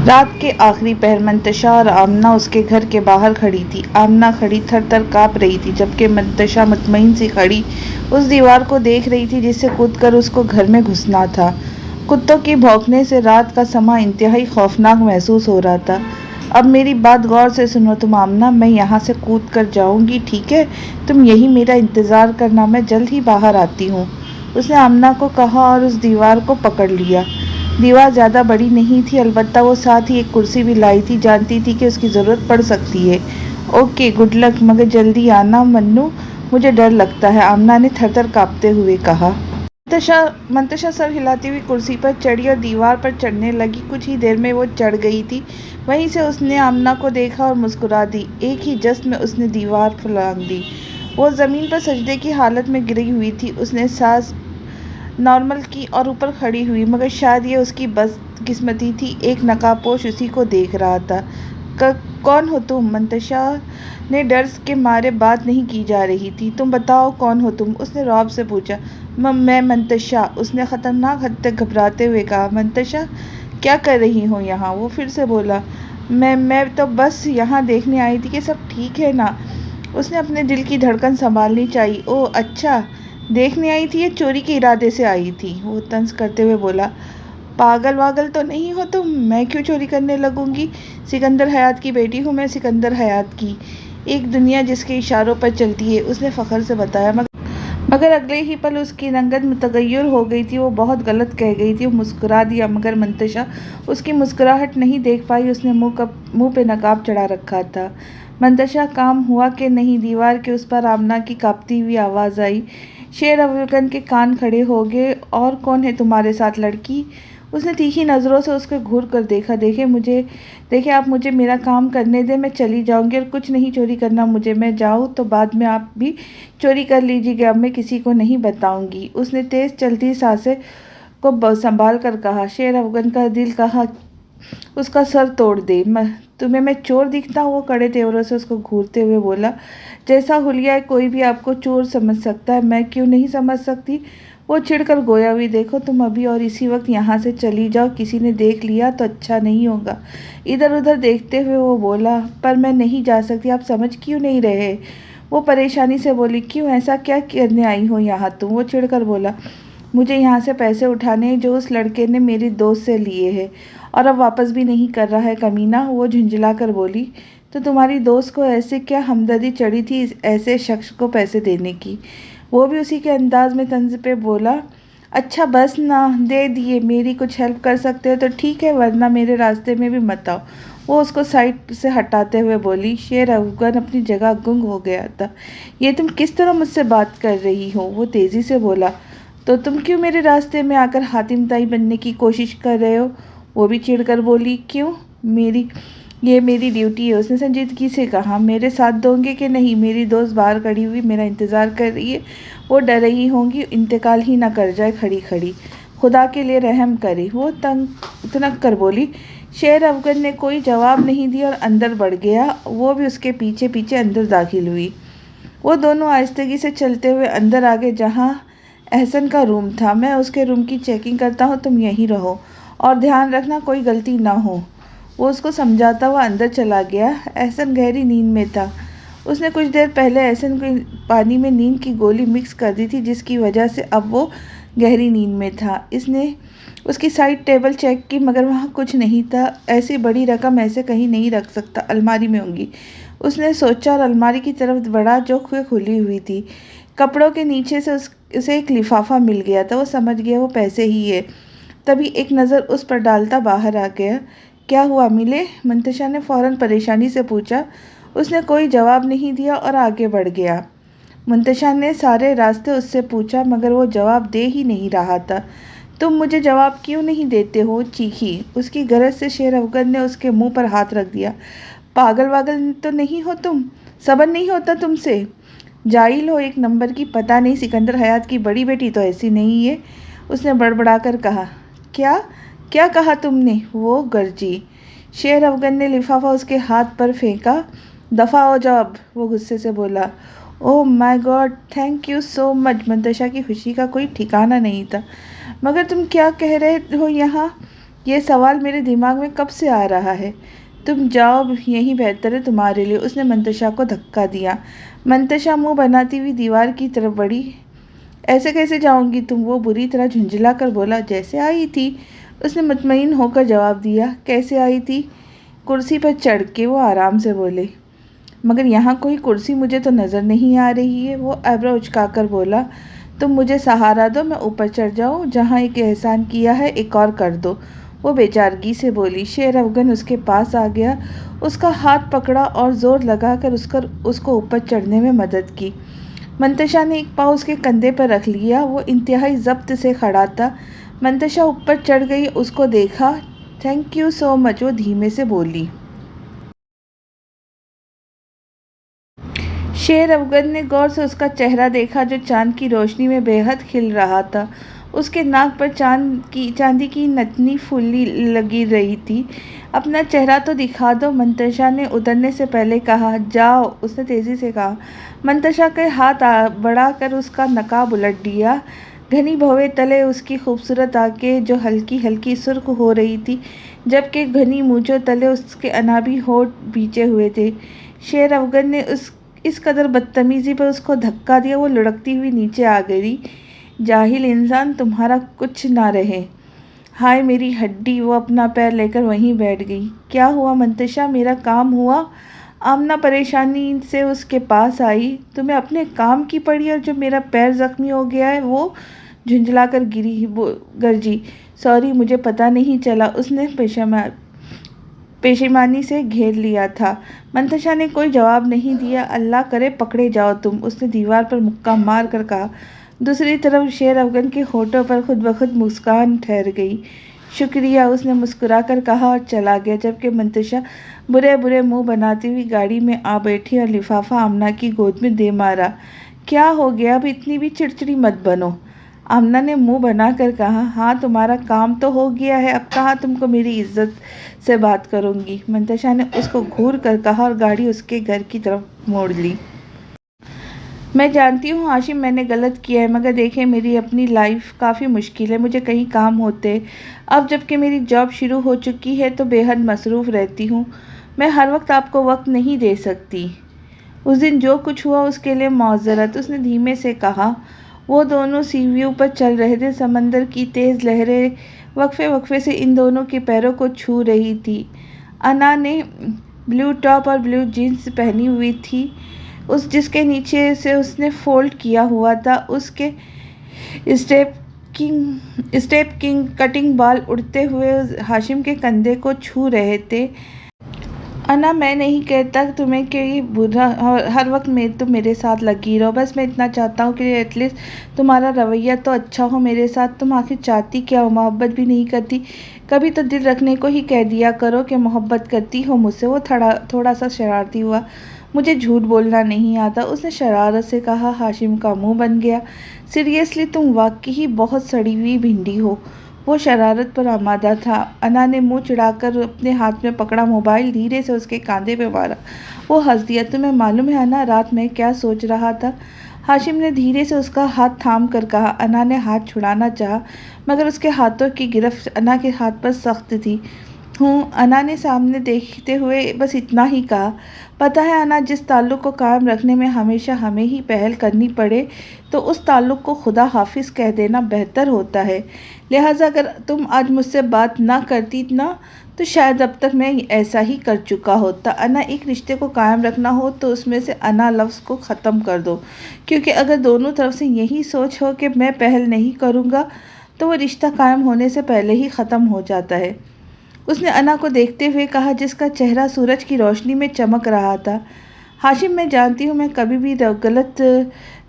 رات کے آخری پہر منتشا اور آمنہ اس کے گھر کے باہر کھڑی تھی۔ آمنہ کھڑی تھر تھر کانپ رہی تھی، جبکہ منتشا مطمئن سی کھڑی اس دیوار کو دیکھ رہی تھی جس سے کود کر اس کو گھر میں گھسنا تھا۔ کتوں کے بھونکنے سے رات کا سما انتہائی خوفناک محسوس ہو رہا تھا۔ اب میری بات غور سے سنو تم آمنہ، میں یہاں سے کود کر جاؤں گی، ٹھیک ہے؟ تم یہی میرا انتظار کرنا، میں جلد ہی باہر آتی ہوں۔ اس نے آمنہ کو کہا اور اس دیوار کو پکڑ لیا۔ دیوار زیادہ بڑی نہیں تھی، البتہ وہ ساتھ ہی ایک کرسی بھی لائی تھی، جانتی تھی کہ اس کی ضرورت پڑ سکتی ہے۔ اوکے، گڈ لک، مگر جلدی آنا منو، مجھے ڈر لگتا ہے، آمنہ نے تھر تھر کانپتے ہوئے کہا۔ منتشا سر ہلاتی ہوئی کرسی پر چڑھی اور دیوار پر چڑھنے لگی۔ کچھ ہی دیر میں وہ چڑھ گئی تھی۔ وہیں سے اس نے آمنہ کو دیکھا اور مسکرا دی۔ ایک ہی جست میں اس نے دیوار پھلانگ دی۔ وہ زمین پر سجدے کی حالت میں گری ہوئی تھی۔ اس نے سانس نارمل کی اور اوپر کھڑی ہوئی، مگر شاید یہ اس کی بدقسمتی تھی، ایک نقاب پوش اسی کو دیکھ رہا تھا۔ کون ہو تم؟ منتشا نے ڈر کے مارے بات نہیں کی جا رہی تھی۔ تم بتاؤ کون ہو تم؟ اس نے رعب سے پوچھا۔ میں منتشا، اس نے خطرناک حد تک گھبراتے ہوئے کہا۔ منتشا، کیا کر رہی ہو یہاں؟ وہ پھر سے بولا۔ میں تو بس یہاں دیکھنے آئی تھی کہ سب ٹھیک ہے نا؟ اس نے اپنے دل کی دھڑکن سنبھالنی چاہی۔ اوہ اچھا، دیکھنے آئی تھی یا چوری کے ارادے سے آئی تھی؟ وہ طنز کرتے ہوئے بولا۔ پاگل واگل تو نہیں ہو تم؟ میں کیوں چوری کرنے لگوں گی؟ سکندر حیات کی بیٹی ہوں میں، سکندر حیات کی، ایک دنیا جس کے اشاروں پر چلتی ہے، اس نے فخر سے بتایا۔ مگر اگلے ہی پل اس کی رنگت متغیر ہو گئی تھی۔ وہ بہت غلط کہہ گئی تھی۔ وہ مسکرا دیا، مگر منتشا اس کی مسکراہٹ نہیں دیکھ پائی، اس نے منہ پہ نقاب چڑھا رکھا تھا۔ منتشا، کام ہوا کہ نہیں؟ دیوار کے اس پار آمنہ کی کانپتی ہوئی آواز آئی۔ شیر افغن کے کان کھڑے ہو گئے۔ اور کون ہے تمہارے ساتھ، لڑکی؟ اس نے تیکھی نظروں سے اس کو گھور کر دیکھا۔ دیکھیں آپ مجھے میرا کام کرنے دیں، میں چلی جاؤں گی اور کچھ نہیں چوری کرنا مجھے، میں جاؤں تو بعد میں آپ بھی چوری کر لیجیے گا، اب میں کسی کو نہیں بتاؤں گی، اس نے تیز چلتی سانسیں کو سنبھال کر کہا۔ شیر افغن کا دل کہا اس کا سر توڑ دے۔ تمہیں میں چور دکھتا ہوں؟ وہ کڑے تیوروں سے اس کو گھورتے ہوئے بولا۔ جیسا حلیہ ہے کوئی بھی آپ کو چور سمجھ سکتا ہے، میں کیوں نہیں سمجھ سکتی؟ وہ چڑھ کر گویا ہوئی۔ دیکھو تم ابھی اور اسی وقت یہاں سے چلی جاؤ، کسی نے دیکھ لیا تو اچھا نہیں ہوگا۔ ادھر ادھر دیکھتے ہوئے وہ بولا۔ پر میں نہیں جا سکتی، آپ سمجھ کیوں نہیں رہے؟ وہ پریشانی سے بولی۔ کیوں، ایسا کیا کرنے آئی ہو یہاں تم؟ وہ چڑھ کر بولا۔ مجھے یہاں سے پیسے اٹھانے ہیں جو اس لڑکے نے میری دوست سے لیے ہیں اور اب واپس بھی نہیں کر رہا ہے، کمینہ، وہ جھنجھلا کر بولی۔ تو تمہاری دوست کو ایسے کیا ہمدردی چڑھی تھی ایسے شخص کو پیسے دینے کی؟ وہ بھی اسی کے انداز میں طنز پہ بولا۔ اچھا بس نا، دے دیے، میری کچھ ہیلپ کر سکتے ہو تو ٹھیک ہے، ورنہ میرے راستے میں بھی مت آؤ، وہ اس کو سائڈ سے ہٹاتے ہوئے بولی۔ شیر افغن اپنی جگہ گنگ ہو گیا تھا۔ یہ تم کس طرح مجھ سے بات کر رہی ہو؟ وہ تیزی سے بولا۔ تو تم کیوں میرے راستے میں آ کر حاتم طائی بننے کی کوشش کر رہے ہو؟ وہ بھی چڑھ کر بولی۔ کیوں؟ یہ میری ڈیوٹی ہے، اس نے سنجیدگی سے کہا۔ میرے ساتھ دو گے کہ نہیں؟ میری دوست باہر کھڑی ہوئی میرا انتظار کر رہی ہے، وہ ڈر رہی ہوں گی انتقال ہی نہ کر جائے کھڑی کھڑی، خدا کے لیے رحم کرے، وہ تنک کر بولی۔ شیر افغن نے کوئی جواب نہیں دیا اور اندر بڑھ گیا، وہ بھی اس کے پیچھے پیچھے اندر داخل ہوئی۔ وہ دونوں آہستگی سے چلتے ہوئے اندر آگئے جہاں احسن کا روم تھا۔ میں اس کے روم کی چیکنگ کرتا ہوں، تم یہیں رہو اور دھیان رکھنا کوئی غلطی نہ ہو، وہ اس کو سمجھاتا ہوا اندر چلا گیا۔ احسن گہری نیند میں تھا۔ اس نے کچھ دیر پہلے احسن کو پانی میں نیند کی گولی مکس کر دی تھی، جس کی وجہ سے اب وہ گہری نیند میں تھا۔ اس نے اس کی سائڈ ٹیبل چیک کی، مگر وہاں کچھ نہیں تھا۔ ایسی بڑی رقم ایسے کہیں نہیں رکھ سکتا، الماری میں ہوں گی، اس نے سوچا اور الماری کی طرف بڑھا جو کھلی ہوئی تھی۔ کپڑوں کے نیچے سے اسے ایک لفافہ مل گیا تھا، وہ سمجھ گیا وہ پیسے ہی ہے۔ تبھی ایک نظر اس پر ڈالتا باہر آ گیا۔ کیا ہوا، ملے؟ منتشا نے فوراً پریشانی سے پوچھا۔ اس نے کوئی جواب نہیں دیا اور آگے بڑھ گیا۔ منتشا نے سارے راستے اس سے پوچھا، مگر وہ جواب دے ہی نہیں رہا تھا۔ تم مجھے جواب کیوں نہیں دیتے ہو؟ چیخی۔ اس کی غرض سے شیر افغن نے اس کے منہ پر ہاتھ رکھ دیا۔ پاگل واگل تو نہیں ہو تم؟ صبر نہیں ہوتا تم سے؟ جاہل ہو ایک نمبر کی، پتہ نہیں سکندر حیات کی بڑی بیٹی تو ایسی نہیں ہے، اس نے بڑبڑا کر کہا۔ کیا کہا تم نے؟ وہ گرجی۔ شیر افغن نے لفافہ اس کے ہاتھ پر پھینکا۔ دفع ہو جاؤ اب، وہ غصے سے بولا۔ اوہ مائی گاڈ، تھینک یو سو مچ۔ منتشا کی خوشی کا کوئی ٹھکانہ نہیں تھا۔ مگر تم کیا کر رہے ہو یہاں؟ یہ سوال میرے دماغ میں کب سے آ رہا ہے۔ تم جاؤ، یہی بہتر ہے تمہارے لیے۔ اس نے منتشا کو دھکا دیا۔ منتشا منہ بناتی ہوئی دیوار کی طرف بڑھی۔ ایسے کیسے جاؤں گی تم؟ وہ بری طرح جھنجھلا کر بولا۔ جیسے آئی تھی، اس نے مطمئن ہو کر جواب دیا۔ کیسے آئی تھی؟ کرسی پر چڑھ کے، وہ آرام سے بولے۔ مگر یہاں کوئی کرسی مجھے تو نظر نہیں آ رہی ہے، وہ ایبرو اچکا کر بولا۔ تم مجھے سہارا دو، میں اوپر چڑھ جاؤں۔ جہاں ایک احسان کیا ہے ایک اور کر دو، وہ بیچارگی سے بولی۔ شیر افگن اس کے پاس آ گیا، اس کا ہاتھ پکڑا اور زور لگا کر اس کو اوپر چڑھنے میں مدد کی۔ منتشا نے ایک پاؤں اس کے کندھے پر رکھ لیا، وہ انتہائی ضبط سے کھڑا تھا۔ منتشا اوپر چڑھ گئی، اس کو دیکھا۔ تھینک یو سو مچ، وہ دھیمے سے بولی۔ شیر افگن نے غور سے اس کا چہرہ دیکھا جو چاند کی روشنی میں بے حد کھل رہا تھا۔ اس کے ناک پر چاندی کی نتنی پھلی لگی رہی تھی۔ اپنا چہرہ تو دکھا دو، منتشا نے اترنے سے پہلے کہا۔ جاؤ، اس نے تیزی سے کہا۔ منتشا کے ہاتھ بڑھا کر اس کا نقاب الٹ دیا۔ گھنی بھویں تلے اس کی خوبصورت آنکھیں جو ہلکی ہلکی سرخ ہو رہی تھی، جبکہ گھنی مونچھوں تلے اس کے انابی ہونٹ بھیجے ہوئے تھے۔ شیر افگن نے اس قدر بدتمیزی پر اس کو دھکا دیا، وہ لڑکتی ہوئی نیچے آ گئی۔ جاہل انسان، تمہارا کچھ نہ رہے۔ ہائے میری ہڈی، وہ اپنا پیر لے کر وہیں بیٹھ گئی۔ کیا ہوا منتشا، میرا کام ہوا؟ آمنہ پریشانی سے اس کے پاس آئی۔ تمہیں اپنے کام کی پڑی، اور جو میرا پیر زخمی ہو گیا ہے وہ؟ جھنجھلا کر گرجی۔ سوری، مجھے پتہ نہیں چلا، اس نے پشیمانی سے گھیر لیا تھا۔ منتشا نے کوئی جواب نہیں دیا۔ اللہ کرے پکڑے جاؤ تم، اس نے دیوار پر مکہ مار کر کہا۔ دوسری طرف شیر افگن کے ہونٹوں پر خود بخود مسکان ٹھہر گئی۔ شکریہ، اس نے مسکرا کر کہا اور چلا گیا، جبکہ منتشا برے برے منہ بناتی ہوئی گاڑی میں آ بیٹھی اور لفافہ آمنہ کی گود میں دے مارا۔ کیا ہو گیا؟ اب اتنی بھی چڑچڑی مت بنو، آمنہ نے منہ بنا کر کہا۔ ہاں، تمہارا کام تو ہو گیا ہے، اب کہاں تم کو میری عزت سے بات کروں گی، منتشا نے اس کو گھور کر کہا اور گاڑی اس کے گھر کی طرف موڑ لی۔ میں جانتی ہوں ہاشم، میں نے غلط کیا ہے، مگر دیکھیں میری اپنی لائف کافی مشکل ہے، مجھے کئی کام ہوتے۔ اب جب کہ میری جاب شروع ہو چکی ہے تو بے حد مصروف رہتی ہوں، میں ہر وقت آپ کو وقت نہیں دے سکتی۔ اس دن جو کچھ ہوا اس کے لیے معذرت، اس نے دھیمے سے کہا۔ وہ دونوں سی ویو پر چل رہے تھے، سمندر کی تیز لہریں وقفے وقفے سے ان دونوں کے پیروں کو چھو رہی تھی۔ انا نے بلیو ٹاپ اور بلیو جینز پہنی ہوئی تھی، جس کے نیچے سے اس نے فولڈ کیا ہوا تھا۔ اس کے اسٹیپ کٹنگ بال اڑتے ہوئے ہاشم کے کندھے کو چھو رہے تھے۔ انا، میں نہیں کہتا تمہیں کہ ہر وقت تم میرے ساتھ لگی رہو، بس میں اتنا چاہتا ہوں کہ ایٹ لیسٹ تمہارا رویہ تو اچھا ہو میرے ساتھ۔ تم آخر چاہتی کیا ہو؟ محبت بھی نہیں کرتی؟ کبھی تو دل رکھنے کو ہی کہہ دیا کرو کہ محبت کرتی ہو مجھ سے۔ وہ تھوڑا سا شرارتی ہوا۔ مجھے جھوٹ بولنا نہیں آتا، اس نے شرارت سے کہا۔ ہاشم کا منہ بن گیا۔ سیریسلی، تم واقعی بہت سڑی ہوئی بھنڈی ہو، وہ شرارت پر آمادہ تھا۔ انا نے منہ چڑھا کر اپنے ہاتھ میں پکڑا موبائل دھیرے سے اس کے کاندھے پہ مارا۔ وہ ہنس دیا۔ تمہیں معلوم ہے انا، رات میں کیا سوچ رہا تھا؟ ہاشم نے دھیرے سے اس کا ہاتھ تھام کر کہا۔ انا نے ہاتھ چھڑانا چاہا، مگر اس کے ہاتھوں کی گرفت انا کے ہاتھ پر سخت تھی۔ انا نے سامنے دیکھتے ہوئے بس اتنا ہی کہا۔ پتہ ہے انا، جس تعلق کو قائم رکھنے میں ہمیشہ ہمیں ہی پہل کرنی پڑے تو اس تعلق کو خدا حافظ کہہ دینا بہتر ہوتا ہے۔ لہٰذا اگر تم آج مجھ سے بات نہ کرتی نا تو شاید اب تک میں ایسا ہی کر چکا ہوتا۔ انا، ایک رشتے کو قائم رکھنا ہو تو اس میں سے انا لفظ کو ختم کر دو، کیونکہ اگر دونوں طرف سے یہی سوچ ہو کہ میں پہل نہیں کروں گا تو وہ رشتہ قائم ہونے سے پہلے ہی ختم ہو جاتا ہے، اس نے انا کو دیکھتے ہوئے کہا، جس کا چہرہ سورج کی روشنی میں چمک رہا تھا۔ ہاشم، میں جانتی ہوں میں کبھی بھی غلط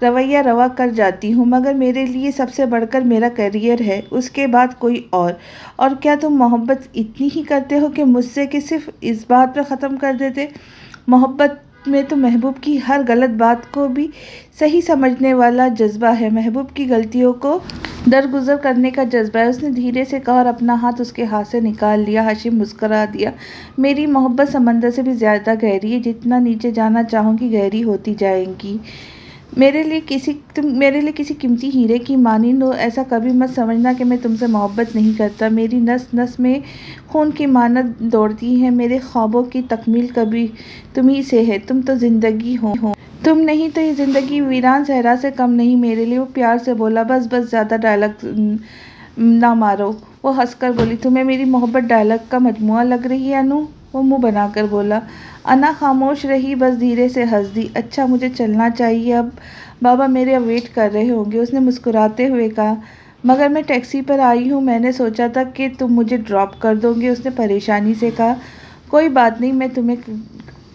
رویہ روا کر جاتی ہوں، مگر میرے لیے سب سے بڑھ کر میرا کیریئر ہے، اس کے بعد کوئی اور کیا تم محبت اتنی ہی کرتے ہو کہ مجھ سے کہ صرف اس بات پہ ختم کر دیتے؟ محبت میں تو محبوب کی ہر غلط بات کو بھی صحیح سمجھنے والا جذبہ ہے، محبوب کی غلطیوں کو درگزر کرنے کا جذبہ ہے، اس نے دھیرے سے کہا اور اپنا ہاتھ اس کے ہاتھ سے نکال لیا۔ ہاشم مسکرا دیا۔ میری محبت سمندر سے بھی زیادہ گہری ہے، جتنا نیچے جانا چاہوں گی گہری ہوتی جائے گی۔ تم میرے لیے کسی قیمتی ہیرے کی مانند ہو، ایسا کبھی مت سمجھنا کہ میں تم سے محبت نہیں کرتا۔ میری نس نس میں خون کی مانند دوڑتی ہے، میرے خوابوں کی تکمیل کبھی تمہیں سے ہے، تم تو زندگی ہو۔ تم نہیں تو یہ زندگی ویران صحرا سے کم نہیں میرے لیے۔ وہ پیار سے بولا۔ بس بس، زیادہ ڈائلاگ نہ مارو۔ وہ ہنس کر بولی، تمہیں میری محبت ڈائلاگ کا مجموعہ لگ رہی ہے انو؟ وہ منہ بنا کر بولا۔ انا خاموش رہی، بس دھیرے سے ہنس دی۔ اچھا، مجھے چلنا چاہیے اب، بابا میرے اب ویٹ کر رہے ہوں گے، اس نے مسکراتے ہوئے کہا۔ مگر میں ٹیکسی پر آئی ہوں، میں نے سوچا تھا کہ تم مجھے ڈراپ کر دو گے، اس نے پریشانی سے کہا۔ کوئی بات نہیں، میں تمہیں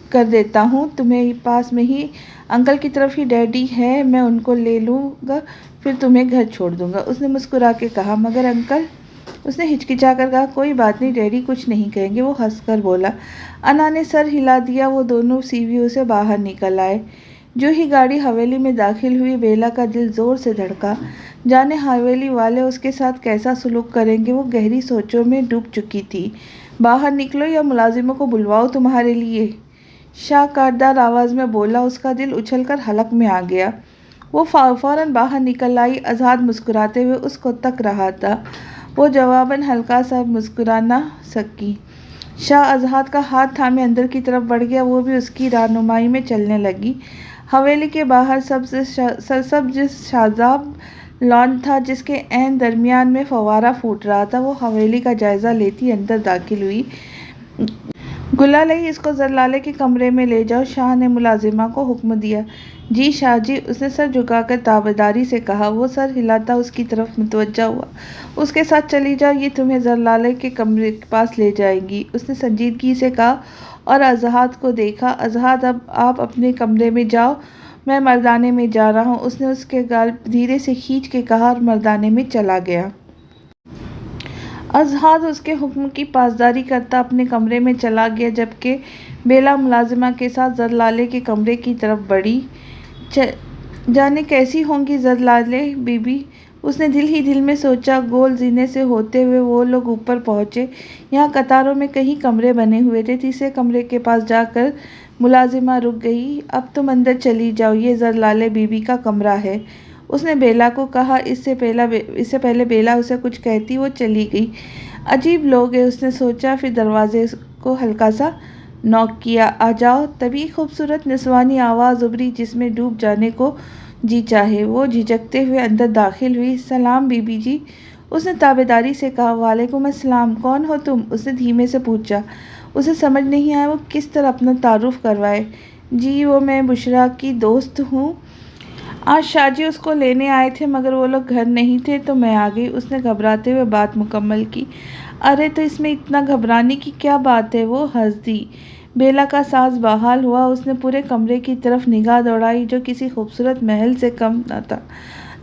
کر دیتا ہوں، تمہیں پاس میں ہی انکل کی طرف ہی ڈیڈی ہے، میں ان کو لے لوں گا، پھر تمہیں گھر چھوڑ دوں گا، اس نے مسکرا کے کہا۔ مگر انکل، اس نے ہچکچا کر کہا۔ کوئی بات نہیں، ڈیڈی کچھ نہیں کہیں گے، وہ ہنس کر بولا۔ انا نے سر ہلا دیا۔ وہ دونوں سیڑھیوں سے باہر نکل آئے۔ جو ہی گاڑی حویلی میں داخل ہوئی، بیلا کا دل زور سے دھڑکا۔ جانے حویلی والے اس کے ساتھ کیسا سلوک کریں گے، وہ گہری سوچوں میں ڈوب چکی تھی۔ باہر نکلو یا ملازموں کو بلواؤں تمہارے لیے، شاہ کاٹدار آواز میں بولا۔ اس کا دل اچھل کر حلق میں آ گیا۔ وہ فوراً باہر نکل آئی۔ اذہان مسکراتے ہوئے اس کو تک رہا تھا۔ وہ جواباً ہلکا سا مسکرا نہ سکی۔ شاہ اذہان کا ہاتھ تھامے اندر کی طرف بڑھ گیا، وہ بھی اس کی رہنمائی میں چلنے لگی۔ حویلی کے باہر سرسبز شاداب لان تھا، جس کے عین درمیان میں فوارہ پھوٹ رہا تھا۔ وہ حویلی کا جائزہ لیتی اندر داخل ہوئی۔ گلالئی، اس کو زرلالے کے کمرے میں لے جاؤ، شاہ نے ملازمہ کو حکم دیا۔ جی شاہ جی، اس نے سر جھکا کر تابعداری سے کہا۔ وہ سر ہلاتا اس کی طرف متوجہ ہوا۔ اس کے ساتھ چلی جاؤ، یہ تمہیں زرلالے کے کمرے کے پاس لے جائیں گی، اس نے سنجیدگی سے کہا اور اذہان کو دیکھا۔ اذہان، اب آپ اپنے کمرے میں جاؤ، میں مردانے میں جا رہا ہوں، اس نے اس کے گال دھیرے سے کھینچ کے کہا اور مردانے میں چلا گیا۔ اذہان اس کے حکم کی پاسداری کرتا اپنے کمرے میں چلا گیا، جبکہ بیلا ملازمہ کے ساتھ زرلالے کے کمرے کی طرف بڑھی۔ جانے کیسی ہوں گی زرلالے بی بی، اس نے دل ہی دل میں سوچا۔ گول زینے سے ہوتے ہوئے وہ لوگ اوپر پہنچے۔ یہاں قطاروں میں کئی کمرے بنے ہوئے تھے۔ تیسرے کمرے کے پاس جا کر ملازمہ رک گئی۔ اب تم اندر چلی جاؤ، یہ زرلالے بی بی کا کمرہ ہے، اس نے بیلا کو کہا۔ اس سے پہلے بیلا اسے کچھ کہتی وہ چلی گئی۔ عجیب لوگ ہیں، اس نے سوچا، پھر دروازے کو ہلکا سا نوک کیا۔ آ جاؤ، تبھی خوبصورت نسوانی آواز ابھری جس میں ڈوب جانے کو جی چاہے۔ وہ جھجکتے ہوئے اندر داخل ہوئی۔ سلام بی بی جی، اس نے تابعداری سے کہا۔ وعلیکم السلام، کون ہو تم، اس نے دھیمے سے پوچھا۔ اسے سمجھ نہیں آیا وہ کس طرح اپنا تعارف کروائے۔ جی، وہ میں بشریٰ کی دوست ہوں، آج شاہ جی اس کو لینے آئے تھے مگر وہ لوگ گھر نہیں تھے تو میں آ گئی، اس نے گھبراتے ہوئے بات مکمل کی۔ ارے تو اس میں اتنا گھبرانے کی کیا بات ہے، وہ ہنس دی۔ بیلا کا سانس بحال ہوا۔ اس نے پورے کمرے کی طرف نگاہ دوڑائی، جو کسی خوبصورت محل سے کم نہ تھا۔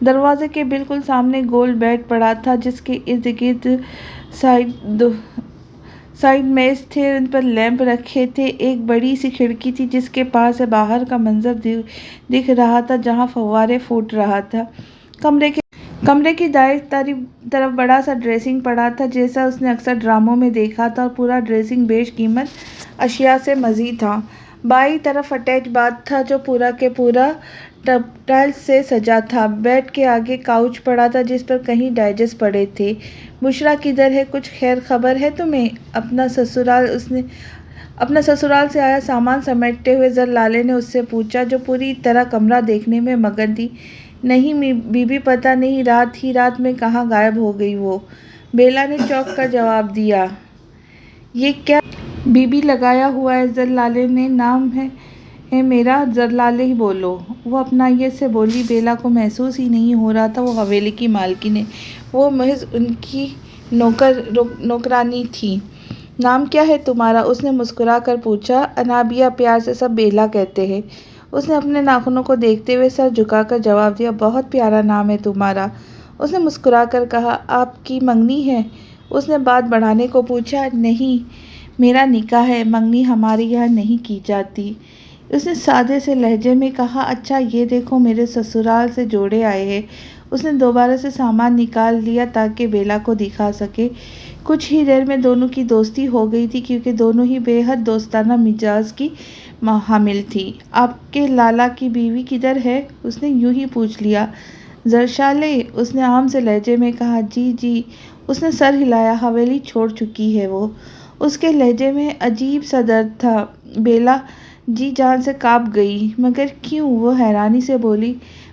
دروازے کے بالکل سامنے گول بیڈ پڑا تھا، جس کے ارد گرد سائیڈ میز تھے، ان پر لیمپ رکھے تھے۔ ایک بڑی سی کھڑکی تھی جس کے پار سے باہر کا منظر دکھ رہا تھا، جہاں فوارے پھوٹ رہا تھا۔ کمرے کی دائیں طرف بڑا سا ڈریسنگ پڑا تھا، جیسا اس نے اکثر ڈراموں میں دیکھا تھا، اور پورا ڈریسنگ بیش قیمت اشیاء سے مزین تھا۔ بائیں طرف اٹیچ باتھ تھا، جو پورا کے پورا ٹائلز سے سجا تھا۔ بیڈ کے آگے کاؤچ پڑا تھا، جس پر کئی ڈائجسٹ پڑے تھے۔ بشریٰ کدھر ہے، کچھ خیر خبر ہے تمہیں؟ اپنا سسرال سے آیا سامان سمیٹتے ہوئے زرلالے نے اس سے پوچھا، جو پوری طرح کمرہ دیکھنے میں مگن تھی۔ نہیں بی بی، پتہ نہیں، رات میں کہاں غائب ہو گئی وہ، بیلا نے چونک کر جواب دیا۔ یہ کیا بی بی لگایا ہوا ہے، زرلالے نے نام ہے میرا، زرلالے ہی بولو، وہ اپنائیت سے بولی۔ بیلا کو محسوس ہی نہیں ہو رہا تھا وہ حویلی کی مالکن ہے، وہ محض ان کی نوکرانی تھی۔ نام کیا ہے تمہارا، اس نے مسکرا کر پوچھا۔ انابیہ، پیار سے سب بیلا کہتے ہیں، اس نے اپنے ناخنوں کو دیکھتے ہوئے سر جھکا کر جواب دیا۔ بہت پیارا نام ہے تمہارا، اس نے مسکرا کر کہا۔ آپ کی منگنی ہے، اس نے بات بڑھانے کو پوچھا۔ نہیں، میرا نکاح ہے، منگنی ہمارے یہاں نہیں کی جاتی، اس نے سادے سے لہجے میں کہا۔ اچھا، یہ دیکھو، میرے سسرال سے جوڑے آئے ہیں، اس نے دوبارہ سے سامان نکال لیا تاکہ بیلا کو دکھا سکے۔ کچھ ہی دیر میں دونوں کی دوستی ہو گئی تھی کیونکہ دونوں ہی بے حد دوستانہ مزاج کی حامل تھی۔ آپ کے لالا کی بیوی کدھر ہے؟ اس نے یوں ہی پوچھ لیا۔ زرشالے، اس نے عام سے لہجے میں کہا۔ جی، اس نے سر ہلایا۔ حویلی چھوڑ چکی ہے وہ۔ اس کے لہجے میں عجیب سا درد تھا۔ بیلا جی جان سے کانپ گئی۔ مگر کیوں؟ وہ حیرانی سے بولی۔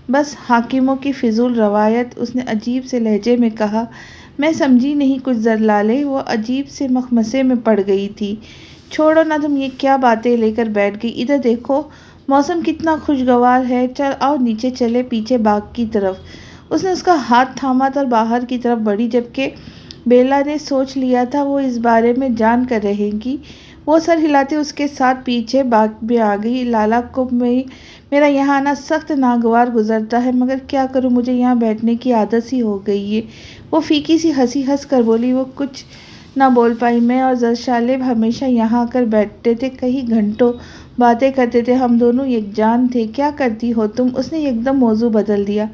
بس حاکموں کی فضول روایت، اس نے عجیب سے لہجے میں کہا۔ میں سمجھی نہیں کچھ زرلالے، وہ عجیب سے مخمصے میں پڑ گئی تھی۔ چھوڑو نا تم، یہ کیا باتیں لے کر بیٹھ گئی؟ ادھر دیکھو، موسم کتنا خوشگوار ہے، چل آؤ نیچے چلے، پیچھے باغ کی طرف۔ اس نے اس کا ہاتھ تھاما اور باہر کی طرف بڑھی، جبکہ بیلا نے سوچ لیا تھا وہ اس بارے میں جان کر رہے گی۔ وہ سر ہلاتے اس کے ساتھ پیچھے باغ میں آ گئی۔ لالا کو میرا یہاں آنا سخت ناگوار گزرتا ہے، مگر کیا کروں، مجھے یہاں بیٹھنے کی عادت سی ہو گئی ہے۔ وہ پھیکی سی ہنسی ہنس کر بولی۔ وہ کچھ نہ بول پائی۔ میں اور زرشالے ہمیشہ یہاں آ کر بیٹھتے تھے، کئی گھنٹوں باتیں کرتے تھے، ہم دونوں یکجان تھے۔ کیا کرتی ہو تم؟ اس نے ایک دم موضوع بدل دیا۔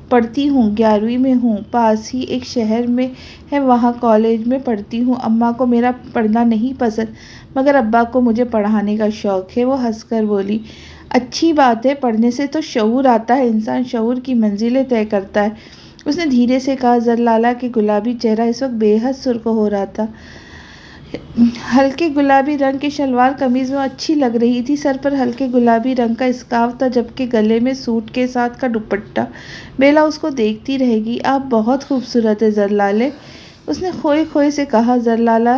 پڑھتی ہوں، 11ویں میں ہوں، پاس ہی ایک شہر میں ہے، وہاں کالج میں پڑھتی ہوں۔ اماں کو میرا پڑھنا نہیں پسند، مگر ابا کو مجھے پڑھانے کا شوق ہے۔ وہ ہنس کر بولی۔ اچھی بات ہے، پڑھنے سے تو شعور آتا ہے، انسان شعور کی منزلیں طے کرتا ہے، اس نے دھیرے سے کہا۔ زرلالا کے گلابی چہرہ اس وقت بے حد سرخ ہو رہا تھا۔ ہلکے گلابی رنگ کی شلوار قمیض میں اچھی لگ رہی تھی، سر پر ہلکے گلابی رنگ کا اسکارف تھا، جبکہ گلے میں سوٹ کے ساتھ کا دوپٹہ۔ بیلا اس کو دیکھتی رہ گئی۔ آپ بہت خوبصورت ہیں زرلالے، اس نے کھوئے کھوئے سے کہا۔ زرلالا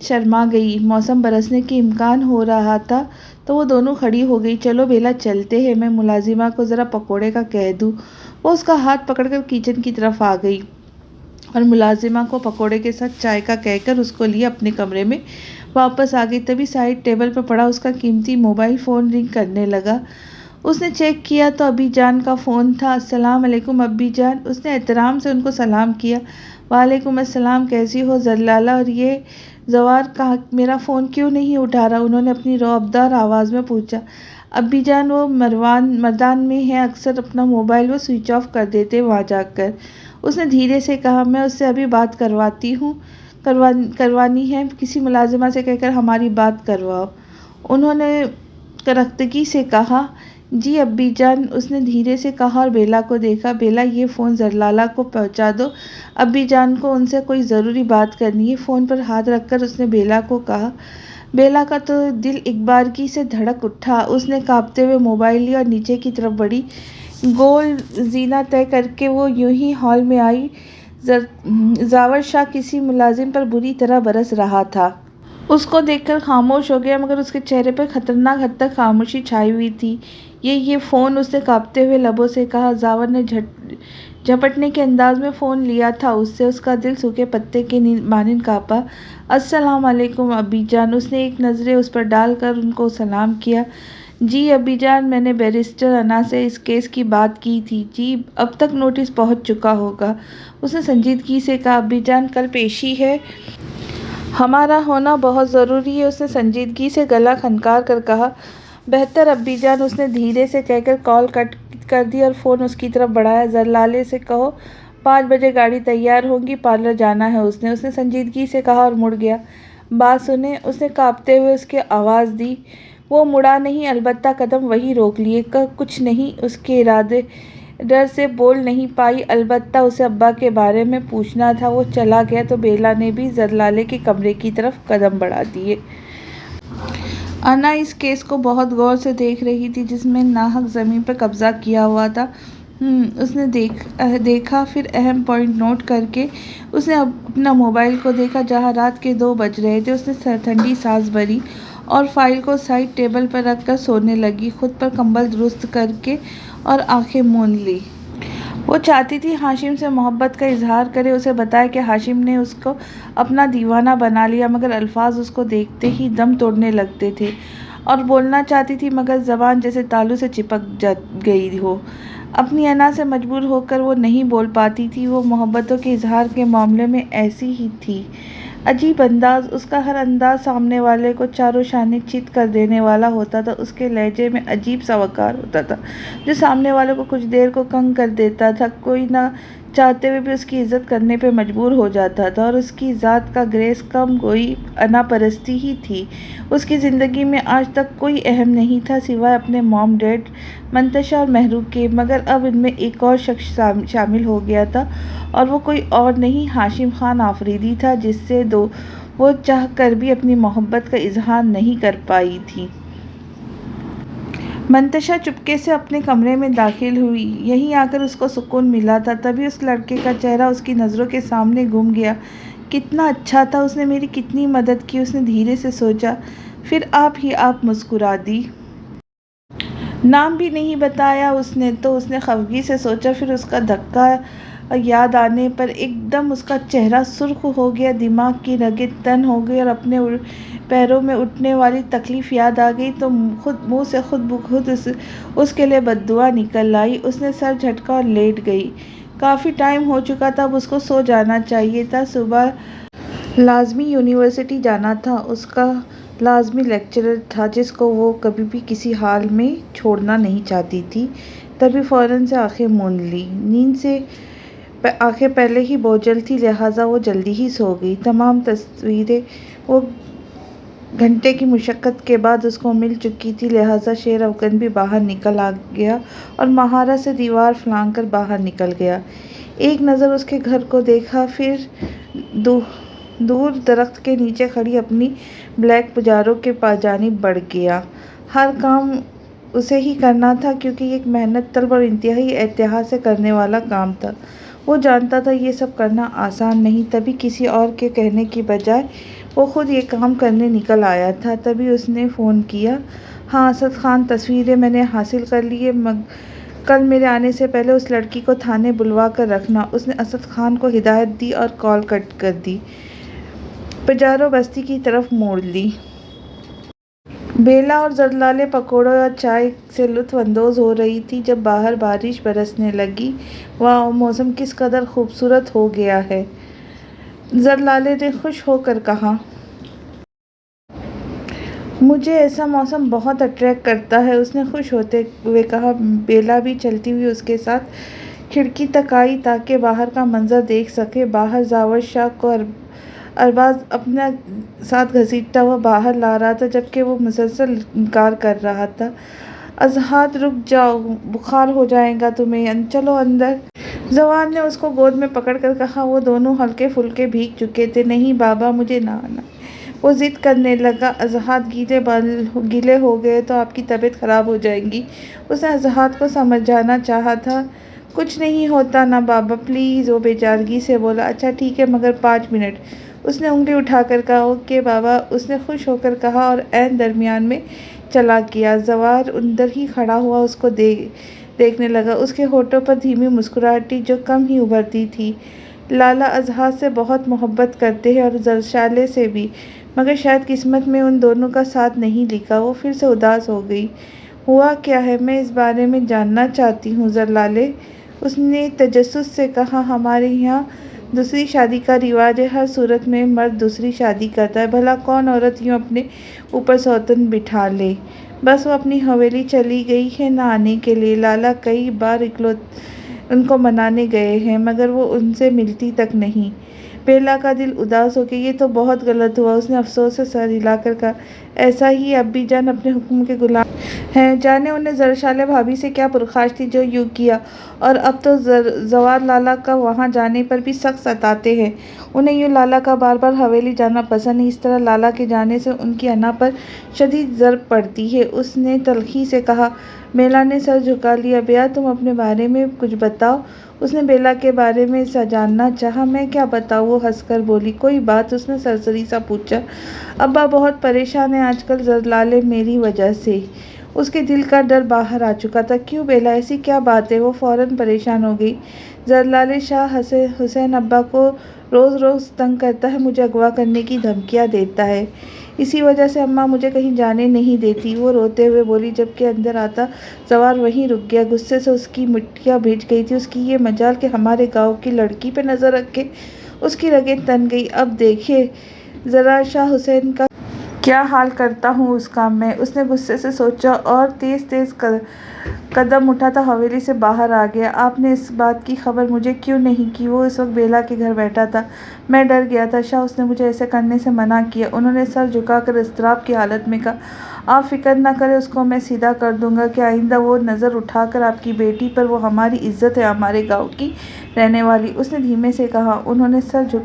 شرما گئی۔ موسم برسنے کی امکان ہو رہا تھا تو وہ دونوں کھڑی ہو گئی۔ چلو بیلا چلتے ہیں، میں ملازمہ کو ذرا پکوڑے کا کہہ دوں۔ وہ اس کا ہاتھ پکڑ کر کچن کی طرف آ گئی اور ملازمہ کو پکوڑے کے ساتھ چائے کا کہہ کر اس کو لیے اپنے کمرے میں واپس آ گئی۔ تبھی سائڈ ٹیبل پر پڑا اس کا قیمتی موبائل فون رنگ کرنے لگا۔ اس نے چیک کیا تو ابی جان کا فون تھا۔ السلام علیکم ابی جان، اس نے احترام سے ان کو سلام کیا۔ وعلیکم السلام، کیسی ہو زرلالا؟ اور یہ زوار میرا فون کیوں نہیں اٹھا رہا؟ انہوں نے اپنی رعبدار آواز میں پوچھا۔ ابی جان وہ مردان میں ہیں، اکثر اپنا موبائل وہ سوئچ آف کر دیتے وہاں جا کر، اس نے دھیرے سے کہا۔ میں اس سے ابھی بات کروانی ہے، کسی ملازمہ سے کہہ کر ہماری بات کرواؤ، انہوں نے کرختگی سے کہا۔ جی ابی جان، اس نے دھیرے سے کہا اور بیلا کو دیکھا۔ بیلا یہ فون زرلالا کو پہنچا دو، ابی جان کو ان سے کوئی ضروری بات کرنی ہے، فون پر ہاتھ رکھ کر اس نے بیلا کو کہا۔ بیلا کا تو دل ایک بارگی سے دھڑک اٹھا، اس نے کانپتے ہوئے موبائل لیا اور نیچے کی طرف بڑھی۔ گول زینہ طے کر کے وہ یوں ہی ہال میں آئی۔ زاور شاہ کسی ملازم پر بری طرح برس رہا تھا۔ اس کو دیکھ کر خاموش ہو گیا، مگر اس کے چہرے پر خطرناک حد تک خاموشی چھائی ہوئی تھی۔ یہ فون، اس نے کانپتے ہوئے لبوں سے کہا۔ زاور نے جھپٹنے کے انداز میں فون لیا تھا اس سے، اس کا دل سوکھے پتے کے مانند کانپا۔ السلام علیکم ابی جان، اس نے ایک نظریں اس پر ڈال کر ان کو سلام کیا۔ جی ابی جان، میں نے بیرسٹر انا سے اس کیس کی بات کی تھی۔ جی اب تک نوٹس پہنچ چکا ہوگا، اس نے سنجیدگی سے کہا۔ ابی جان کل پیشی ہے، ہمارا ہونا بہت ضروری ہے، اس نے سنجیدگی سے گلا کھنکار کر کہا۔ بہتر ابی جان، اس نے دھیرے سے کہہ کر کال کٹ کر دی اور فون اس کی طرف بڑھایا۔ زرلالے سے کہو 5 بجے گاڑی تیار ہوگی، پارلر جانا ہے اس نے سنجیدگی سے کہا اور مڑ گیا۔ بات سنیں، اس نے کانپتے ہوئے اس کی آواز دی۔ وہ مڑا نہیں، البتہ قدم وہیں روک لیے۔ کچھ نہیں، اس کے ڈر سے بول نہیں پائی، البتہ اسے ابا کے بارے میں پوچھنا تھا۔ وہ چلا گیا تو بیلا نے بھی زرلالے کے کمرے کی طرف قدم بڑھا دیے۔ انا اس کیس کو بہت غور سے دیکھ رہی تھی جس میں ناحق زمین پر قبضہ کیا ہوا تھا۔ اس نے دیکھا، پھر اہم پوائنٹ نوٹ کر کے اس نے اپنا موبائل کو دیکھا جہاں رات کے 2 بج رہے تھے۔ اس نے ٹھنڈی سانس بھری اور فائل کو سائڈ ٹیبل پر رکھ کر سونے لگی، خود پر کمبل درست کر کے اور آنکھیں موند لی۔ وہ چاہتی تھی ہاشم سے محبت کا اظہار کرے، اسے بتائے کہ ہاشم نے اس کو اپنا دیوانہ بنا لیا، مگر الفاظ اس کو دیکھتے ہی دم توڑنے لگتے تھے۔ اور بولنا چاہتی تھی مگر زبان جیسے تالو سے چپک گئی ہو۔ اپنی انا سے مجبور ہو کر وہ نہیں بول پاتی تھی۔ وہ محبتوں کے اظہار کے معاملے میں ایسی ہی تھی۔ عجیب انداز، اس کا ہر انداز سامنے والے کو چاروں شانے چت کر دینے والا ہوتا تھا۔ اس کے لہجے میں عجیب سا وقار ہوتا تھا جو سامنے والے کو کچھ دیر کو کنگ کر دیتا تھا۔ کوئی نہ چاہتے ہوئے بھی اس کی عزت کرنے پہ مجبور ہو جاتا تھا، اور اس کی ذات کا گریس کم گوئی انا پرستی ہی تھی۔ اس کی زندگی میں آج تک کوئی اہم نہیں تھا سوائے اپنے موم ڈیڈ منتشا اور مہرو کے، مگر اب ان میں ایک اور شخص شامل ہو گیا تھا، اور وہ کوئی اور نہیں ہاشم خان آفریدی تھا، جس سے وہ چاہ کر بھی اپنی محبت کا اظہار نہیں کر پائی تھی۔ منتشا چپکے سے اپنے کمرے میں داخل ہوئی۔ یہیں آ کر اس کو سکون ملا تھا، تبھی اس لڑکے کا چہرہ اس کی نظروں کے سامنے گم گیا۔ کتنا اچھا تھا، اس نے میری کتنی مدد کی، اس نے دھیرے سے سوچا، پھر آپ مسکرا دی۔ نام بھی نہیں بتایا اس نے تو اس نے خفگی سے سوچا، پھر اس کا دھکا یاد آنے پر ایک دم اس کا چہرہ سرخ ہو گیا، دماغ کی رگیں تن ہو گئی اور اپنے پیروں میں اٹھنے والی تکلیف یاد آ گئی تو منہ سے خود بخود اس کے لیے بد دعا نکل آئی۔ اس نے سر جھٹکا اور لیٹ گئی۔ کافی ٹائم ہو چکا تھا، اب اس کو سو جانا چاہیے تھا۔ صبح لازمی یونیورسٹی جانا تھا، اس کا لازمی لیکچر تھا جس کو وہ کبھی بھی کسی حال میں چھوڑنا نہیں چاہتی تھی۔ تبھی فوراً سے آنکھیں موند لی۔ نیند سے آنکھیں پہلے ہی بوجھل تھی، لہٰذا وہ جلدی ہی سو گئی۔ تمام تصویریں وہ گھنٹے کی مشقت کے بعد اس کو مل چکی تھی، لہٰذا شیر افگن بھی باہر نکل آ گیا اور مہارت سے دیوار پھلانگ کر باہر نکل گیا۔ ایک نظر اس کے گھر کو دیکھا، پھر دور درخت کے نیچے کھڑی اپنی بلیک پجارو کے جانب بڑھ گیا۔ ہر کام اسے ہی کرنا تھا کیونکہ یہ ایک محنت طلب اور انتہائی احتیاط سے کرنے والا کام تھا۔ وہ جانتا تھا یہ سب کرنا آسان نہیں، تبھی کسی اور کے کہنے کی بجائے وہ خود یہ کام کرنے نکل آیا تھا۔ تبھی اس نے فون کیا۔ ہاں اسد خان، تصویریں میں نے حاصل کر لی ہیں، کل میرے آنے سے پہلے اس لڑکی کو تھانے بلوا کر رکھنا۔ اس نے اسد خان کو ہدایت دی اور کال کٹ کر دی۔ پجارو بستی کی طرف موڑ لی۔ بیلا اور زردلالے پکوڑوں اور چائے سے لطف اندوز ہو رہی تھی جب باہر بارش برسنے لگی۔ واہ، موسم کس قدر خوبصورت ہو گیا ہے، زردلالے نے خوش ہو کر کہا۔ مجھے ایسا موسم بہت اٹریکٹ کرتا ہے، اس نے خوش ہوتے ہوئے کہا۔ بیلا بھی چلتی ہوئی اس کے ساتھ کھڑکی تک آئی تاکہ باہر کا منظر دیکھ سکے۔ باہر زاور شاہ کو ارباز اپنے ساتھ گھسیٹتا ہوا باہر لا رہا تھا جبکہ وہ مسلسل انکار کر رہا تھا۔ اصحاب رک جاؤ، بخار ہو جائے گا تمہیں، چلو اندر۔ زوار نے اس کو گود میں پکڑ کر کہا۔ وہ دونوں ہلکے پھلکے بھیگ چکے تھے۔ نہیں بابا، مجھے نہ آنا ہے، وہ ضد کرنے لگا۔ اصحاب گیلے ہو گئے تو آپ کی طبیعت خراب ہو جائے گی۔ اس نے اصحاب کو سمجھانا چاہا تھا۔ کچھ نہیں ہوتا نا بابا، پلیز، وہ بے چارگی سے بولا۔ اچھا ٹھیک ہے، مگر 5 منٹ، اس نے انگلی اٹھا کر کہا۔ اوکے بابا، اس نے خوش ہو کر کہا اور عین درمیان میں چلا گیا۔ زوار اندر ہی کھڑا ہوا اس کو دیکھنے لگا، اس کے ہونٹوں پر دھیمی مسکراہٹ تھی جو کم ہی ابھرتی تھی۔ لالا اصحاب سے بہت محبت کرتے ہیں اور زرشالے سے بھی، مگر شاید قسمت میں ان دونوں کا ساتھ نہیں لکھا۔ وہ پھر سے اداس ہو گئی۔ ہوا کیا ہے، میں اس بارے میں جاننا چاہتی ہوں زرلالے، اس نے تجسس سے کہا۔ ہمارے یہاں دوسری شادی کا رواج ہے، ہر صورت میں مرد دوسری شادی کرتا ہے، بھلا کون عورت یوں اپنے اوپر سوتن بٹھا لے؟ بس وہ اپنی حویلی چلی گئی ہے نہ آنے کے لیے۔ لالا کئی بار ان کو منانے گئے ہیں مگر وہ ان سے ملتی تک نہیں۔ بیلا کا دل اداس ہو گیا۔ یہ تو بہت غلط ہوا، اس نے افسوس سے سر ہلا کر کہا۔ ایسا ہی ابی جان اپنے حکم کے غلام ہیں، جانے انہیں زرشالے بھابھی سے کیا پرخاش تھی جو یوں کیا، اور اب تو زوار لالا کا وہاں جانے پر بھی سخت ستاتے ہیں۔ انہیں یوں لالا کا بار بار حویلی جانا پسند نہیں، اس طرح لالا کے جانے سے ان کی انا پر شدید ضرب پڑتی ہے، اس نے تلخی سے کہا۔ بیلا نے سر جھکا لیا۔ بیا، تم اپنے بارے میں کچھ بتاؤ، اس نے بیلا کے بارے میں جاننا چاہا۔ میں کیا بتاؤں، وہ ہنس کر بولی۔ کوئی بات، اس نے سرسری سا پوچھا۔ ابا بہت پریشان ہیں آج کل زرلالے، میری وجہ سے۔ اس کے دل کا ڈر باہر آ چکا تھا۔ کیوں بیلا، ایسی کیا بات ہے؟ وہ فوراً پریشان ہو گئی۔ زرلالے شاہ حسین ابا کو روز روز تنگ کرتا ہے، مجھے اغوا کرنے کی دھمکیاں دیتا ہے، اسی وجہ سے اماں مجھے کہیں جانے نہیں دیتی، وہ روتے ہوئے بولی۔ جبکہ اندر آتا زوار وہیں رک گیا، غصے سے اس کی مٹیاں بھیج گئی تھی۔ اس کی یہ مجال کہ ہمارے گاؤں کی لڑکی پہ نظر رکھے، اس کی رگیں تن گئی۔ اب دیکھیے ذرا شاہ حسین کا کیا حال کرتا ہوں اس کا میں، اس نے غصے سے سوچا اور تیز تیز قدم اٹھاتا حویلی سے باہر آ گیا۔ آپ نے اس بات کی خبر مجھے کیوں نہیں کی؟ وہ اس وقت بیلا کے گھر بیٹھا تھا۔ میں ڈر گیا تھا شاہ، اس نے مجھے ایسے کرنے سے منع کیا۔ انہوں نے سر جھکا کر اضطراب کی حالت میں کہا، آپ فکر نہ کریں، اس کو میں سیدھا کر دوں گا کہ آئندہ وہ نظر اٹھا کر آپ کی بیٹی پر، وہ ہماری عزت ہے، ہمارے گاؤں کی رہنے والی، اس نے دھیمے سے کہا۔ انہوں نے سر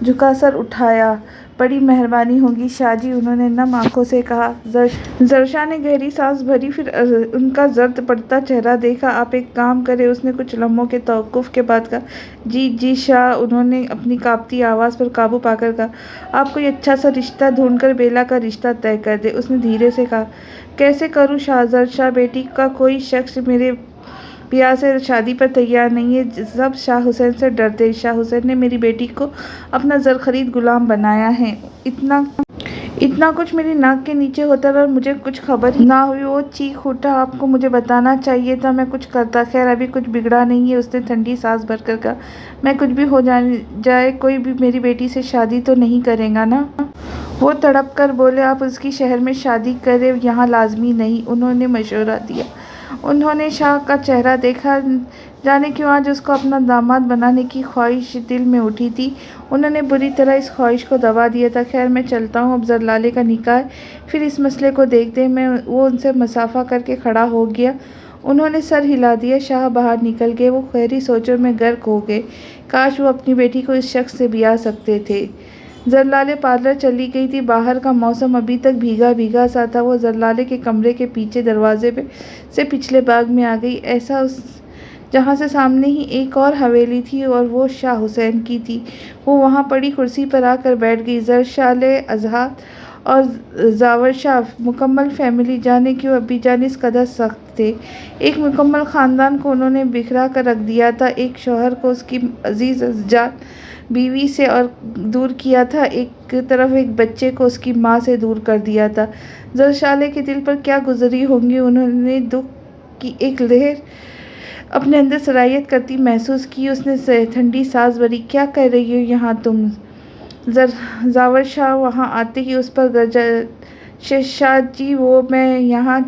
جھکا سر اٹھایا۔ بڑی مہربانی ہوگی شاہ جی، انہوں نے نم آنکھوں سے کہا۔ ظاہر نے گہری سانس بھری، پھر ان کا زرد پڑتا چہرہ دیکھا۔ آپ ایک کام کریں، اس نے کچھ لمحوں کے توقف کے بعد کہا۔ جی شاہ، انہوں نے اپنی کانپتی آواز پر قابو پا کر کہا۔ آپ کوئی اچھا سا رشتہ ڈھونڈ کر بیلا کا رشتہ طے کر دیں، اس نے دھیرے سے کہا۔ کیسے کروں شاہ؟ ظاہر شاہ، بیٹی کا کوئی شخص میرے بیاہ سے شادی پر تیار نہیں ہے، سب شاہ حسین سے ڈرتے ہیں۔ شاہ حسین نے میری بیٹی کو اپنا زرخرید غلام بنایا ہے، اتنا کچھ میری ناک کے نیچے ہوتا رہا اور مجھے کچھ خبر ہی نہ ہوئی۔ وہ چیخ اٹھا، آپ کو مجھے بتانا چاہیے تھا، میں کچھ کرتا۔ خیر ابھی کچھ بگڑا نہیں ہے، اس نے ٹھنڈی سانس بھر کر کہا۔ میں کچھ بھی ہو جائے کوئی بھی میری بیٹی سے شادی تو نہیں کرے گا نا؟ وہ تڑپ کر بولے۔ آپ اس کی شہر میں شادی کریں، یہاں لازمی نہیں، انہوں نے مشورہ دیا۔ انہوں نے شاہ کا چہرہ دیکھا، جانے کیوں آج اس کو اپنا داماد بنانے کی خواہش دل میں اٹھی تھی۔ انہوں نے بری طرح اس خواہش کو دبا دیا تھا۔ خیر میں چلتا ہوں، اب زرلالے کا نکاح ہے، پھر اس مسئلے کو دیکھتے ہیں۔ وہ ان سے مصافحہ کر کے کھڑا ہو گیا۔ انہوں نے سر ہلا دیا۔ شاہ باہر نکل گئے۔ وہ گہری سوچوں میں غرق ہو گئے۔ کاش وہ اپنی بیٹی کو اس شخص سے بیاہ سکتے تھے۔ زرلالے پارلر چلی گئی تھی۔ باہر کا موسم ابھی تک بھیگا بھیگا سا تھا۔ وہ زرلالے کے کمرے کے پیچھے دروازے سے پچھلے باغ میں آ گئی، ایسا جہاں سے سامنے ہی ایک اور حویلی تھی اور وہ شاہ حسین کی تھی۔ وہ وہاں پڑی کرسی پر آ کر بیٹھ گئی۔ زرلالے، اظہار اور ظاہر شاہ مکمل فیملی، جانے کیوں ابی جان اس قدر سخت تھے۔ ایک مکمل خاندان کو انہوں نے بکھرا کر رکھ دیا تھا، ایک شوہر کو اس کی عزیز جان بیوی سے اور دور کیا تھا، ایک طرف ایک بچے کو اس کی ماں سے دور کر دیا تھا۔ زرلالے کے دل پر کیا گزری ہوں گی، انہوں نے دکھ کی ایک لہر اپنے اندر سرایت کرتی محسوس کی۔ اس نے ٹھنڈی سانس بھری۔ کیا کر رہی ہو یہاں تم؟ ظاہر شاہ وہاں آتے ہی اس پر گرجا۔ شاہ جی، وہ میں یہاں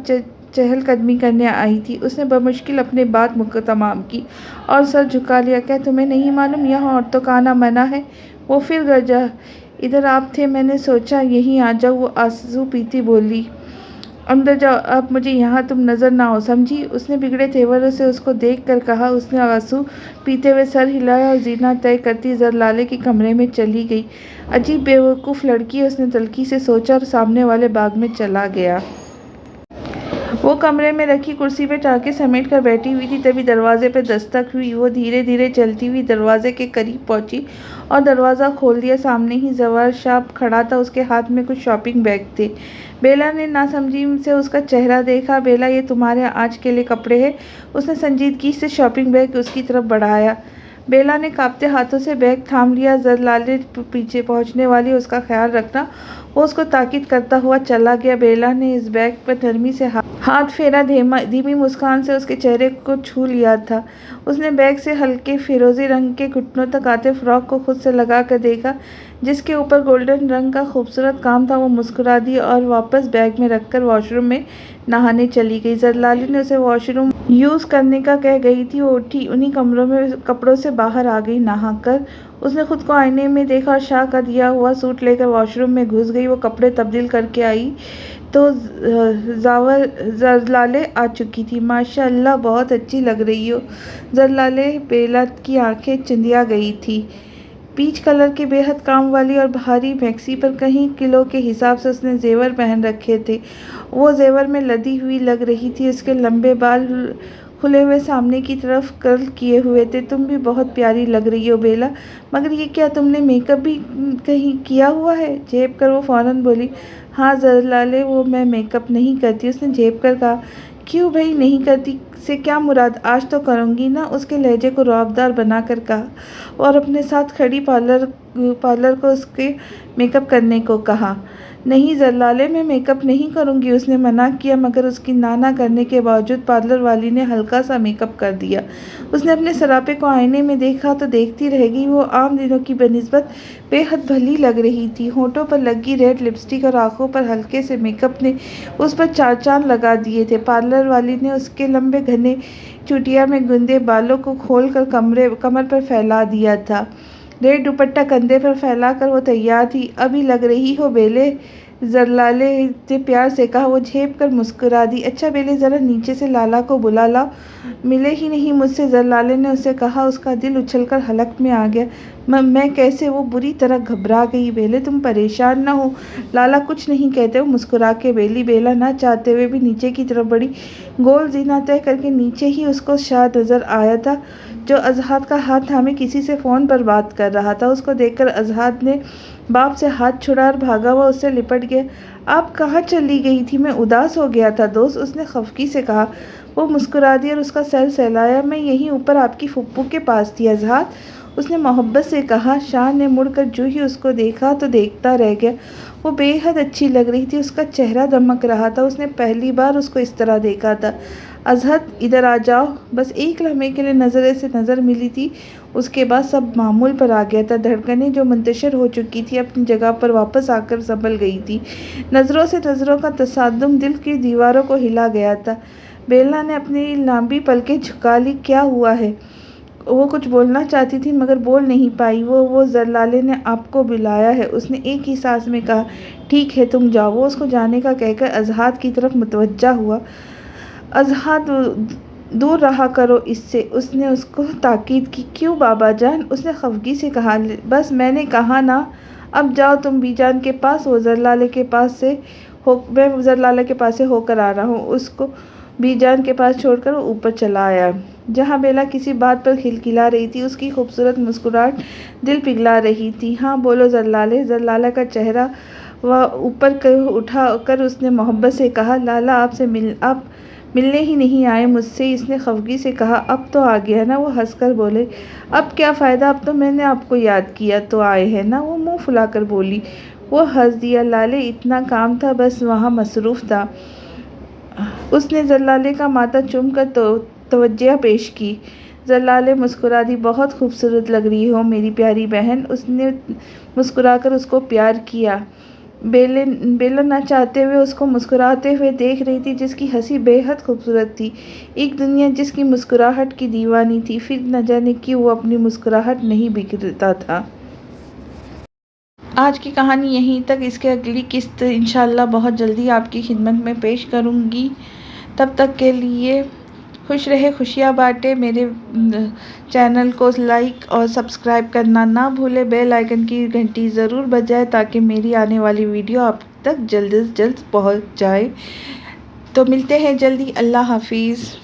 چہل قدمی کرنے آئی تھی، اس نے بمشکل اپنی بات تمام کی اور سر جھکا لیا۔ کیا تمہیں نہیں معلوم یہاں عورتوں کا آنا منع ہے؟ وہ پھر گرجا۔ ادھر آپ تھے، میں نے سوچا یہیں آ جاؤں، وہ آنسو پیتی بولی۔ اندر جاؤ، اب مجھے یہاں تم نظر نہ آؤ، سمجھی؟ اس نے بگڑے تیوروں سے اس کو دیکھ کر کہا۔ اس نے آنسو پیتے ہوئے سر ہلایا اور زینہ طے کرتی زرلالے کے کمرے میں چلی گئی۔ عجیب بیوقوف لڑکی ہے، اس نے تلخی سے سوچا اور سامنے والے باغ میں چلا گیا۔ وہ کمرے میں رکھی کرسی پہ ٹانکیں سمیٹ کر بیٹھی ہوئی تھی، تبھی دروازے پہ دستک ہوئی۔ وہ دھیرے دھیرے چلتی ہوئی دروازے کے قریب پہنچی اور دروازہ کھول دیا۔ سامنے ہی ظاہر شاہ کھڑا تھا، اس کے ہاتھ میں کچھ شاپنگ بیگ تھے۔ بیلا نے ناسمجھی سے اس کا چہرہ دیکھا۔ بیلا، یہ تمہارے آج کے لیے کپڑے ہیں، اس نے سنجیدگی سے شاپنگ بیگ اس کی طرف بڑھایا۔ بیلا نے کانپتے ہاتھوں سے بیگ تھام لیا۔ زرلالے پیچھے پہنچنے والی ہے، اس کا خیال رکھنا، وہ اس کو تاکید کرتا ہوا چلا گیا۔ بیلا نے اس بیگ پر نرمی سے ہاتھ پھیرا، دھیمی مسکان سے اس کے چہرے کو چھو لیا تھا۔ اس نے بیگ سے ہلکے فیروزی رنگ کے گھٹنوں تک آتے فراک کو خود سے لگا کر دیکھا، جس کے اوپر گولڈن رنگ کا خوبصورت کام تھا۔ وہ مسکرا دی اور واپس بیگ میں رکھ کر واش روم میں نہانے چلی گئی۔ زرلالے نے اسے واش روم یوز کرنے کا کہہ گئی تھی، وہ اٹھی انہی کپڑوں سے باہر آ گئی۔ نہا کر اس نے خود کو آئینے میں دیکھا اور شاہ کا دیا ہوا سوٹ لے کر واش روم میں گھس گئی۔ وہ کپڑے تبدیل کر کے آئی تو زرلالے آ چکی تھی۔ ماشاء اللہ، بہت اچھی لگ رہی ہو زرلالے۔ بیلا کی آنکھیں چندیا گئی تھیں۔ پیچ کلر کے بے حد کام والی اور بھاری میکسی پر کئی کلو کے حساب سے اس نے زیور پہن رکھے تھے، وہ زیور میں لدی ہوئی لگ رہی تھی۔ اس کے لمبے بال کھلے ہوئے سامنے کی طرف کرل کیے ہوئے تھے۔ تم بھی بہت پیاری لگ رہی ہو بیلا، مگر یہ کیا تم نے میک اپ بھی کہیں کیا ہوا ہے؟ جھیپ کر وہ فوراً بولی۔ ہاں زرلالے، وہ میں میک اپ نہیں کرتی، اس نے جھیپ کر کہا۔ کیوں بھئی نہیں کرتی سے کیا مراد؟ آج تو کروں گی نا، اس کے لہجے کو رعبدار بنا کر کہا اور اپنے ساتھ کھڑی پارلر کو اس کے میک اپ کرنے کو کہا۔ نہیں زرلالے، میں میک اپ نہیں کروں گی، اس نے منع کیا، مگر اس کی نہ کرنے کے باوجود پارلر والی نے ہلکا سا میک اپ کر دیا۔ اس نے اپنے سراپے کو آئینے میں دیکھا تو دیکھتی رہ گئی۔ وہ عام دنوں کی بنسبت بے حد بھلی لگ رہی تھی۔ ہونٹوں پر لگی ریڈ لپسٹک اور آنکھوں پر ہلکے سے میک اپ نے اس پر چار چاند لگا دیے تھے۔ پارلر والی نے اس کے لمبے گھنے چوٹیا میں گندے بالوں کو کھول کر کمر پر پھیلا دیا تھا۔ ریڈ دوپٹہ کندھے پر پھیلا کر وہ تیار تھی۔ ابھی لگ رہی ہو بیلے، زرلالے نے پیار سے کہا۔ وہ جھیپ کر مسکرا دی۔ اچھا بیلے، ذرا نیچے سے لالا کو بلا لاؤ۔ ملے ہی نہیں مجھ سے، زرلالے نے اسے کہا۔ اس کا دل اچھل کر حلق میں آ گیا۔ میں کیسے؟ وہ بری طرح گھبرا گئی۔ بیلے تم پریشان نہ ہو، لالا کچھ نہیں کہتے، وہ مسکرا کے بیلی۔ بیلا نہ چاہتے ہوئے بھی نیچے کی طرف بڑھی۔ گول زینہ طے کر کے نیچے ہی اس کو شاہ نظر آیا تھا، جو اظہار کا ہاتھ تھامے کسی سے فون پر بات کر رہا تھا۔ اس کو دیکھ کر اظہار نے باپ سے ہاتھ چھڑا اور بھاگا ہوا اس سے لپٹ گیا۔ آپ کہاں چلی گئی تھی؟ میں اداس ہو گیا تھا دوست، اس نے خفگی سے کہا۔ وہ مسکرا دی اور اس کا سر سہلایا۔ میں یہیں اوپر آپ کی پھپھو کے پاس تھی اظہار، اس نے محبت سے کہا۔ شاہ نے مڑ کر جو ہی اس کو دیکھا تو دیکھتا رہ گیا۔ وہ بے حد اچھی لگ رہی تھی، اس کا چہرہ دمک رہا تھا۔ اس نے پہلی بار اس کو اس طرح دیکھا تھا۔ اظہر ادھر آ جاؤ۔ بس ایک لمحے کے لیے نظر سے نظر ملی تھی، اس کے بعد سب معمول پر آ گیا تھا۔ دھڑکنیں جو منتشر ہو چکی تھی اپنی جگہ پر واپس آ کر سنبھل گئی تھی۔ نظروں سے نظروں کا تصادم دل کی دیواروں کو ہلا گیا تھا۔ بیلا نے اپنی لمبی پلکیں جھکا لی۔ کیا ہوا ہے؟ وہ کچھ بولنا چاہتی تھی مگر بول نہیں پائی۔ وہ زرلالے نے آپ کو بلایا ہے، اس نے ایک ہی سانس میں کہا۔ ٹھیک ہے تم جاؤ، وہ اس کو جانے کا کہہ کر اظہار کی طرف متوجہ ہوا۔ اظہار دور رہا کرو اس سے، اس نے اس کو تاکید کی۔ کیوں بابا جان؟ اس نے خفگی سے کہا۔ بس میں نے کہا نا، اب جاؤ تم بی جان کے پاس۔ میں زرلالے کے پاس سے ہو کر آ رہا ہوں۔ اس کو بی جان کے پاس چھوڑ کر وہ اوپر چلا آیا، جہاں بیلا کسی بات پر کھلکھلا رہی تھی۔ اس کی خوبصورت مسکراہٹ دل پگھلا رہی تھی۔ ہاں بولو زرلالے۔ زرلالہ کا چہرہ اوپر اٹھا کر اس نے محبت سے کہا۔ لالا آپ ملنے ہی نہیں آئے مجھ سے، اس نے خفگی سے کہا۔ اب تو آ گیا نا، وہ ہنس کر بولے۔ اب کیا فائدہ، اب تو میں نے آپ کو یاد کیا تو آئے ہیں نا، وہ منہ پھلا کر بولی۔ وہ ہنس دیا۔ لالے اتنا کام تھا، بس وہاں مصروف تھا۔ اس نے زرلالے کا ماتھا چوم کر توجہ پیش کی۔ زرلالے مسکرا دی۔ بہت خوبصورت لگ رہی ہو میری پیاری بہن، اس نے مسکرا کر اس کو پیار کیا۔ بیلا نہ چاہتے ہوئے اس کو مسکراتے ہوئے دیکھ رہی تھی، جس کی ہنسی بے حد خوبصورت تھی۔ ایک دنیا جس کی مسکراہٹ کی دیوانی تھی، پھر نہ جانے کیوں وہ اپنی مسکراہٹ نہیں بگڑتا تھا۔ آج کی کہانی یہیں تک، اس کی اگلی قسط انشاءاللہ بہت جلدی آپ کی خدمت میں پیش کروں گی۔ تب تک کے لیے خوش رہے، خوشیاں بانٹے۔ میرے چینل کو لائک اور سبسکرائب کرنا نہ بھولے، بیل آئیکن کی گھنٹی ضرور بجائے تاکہ میری آنے والی ویڈیو آپ تک جلد از جلد پہنچ جائے۔ تو ملتے ہیں جلدی، اللہ حافظ۔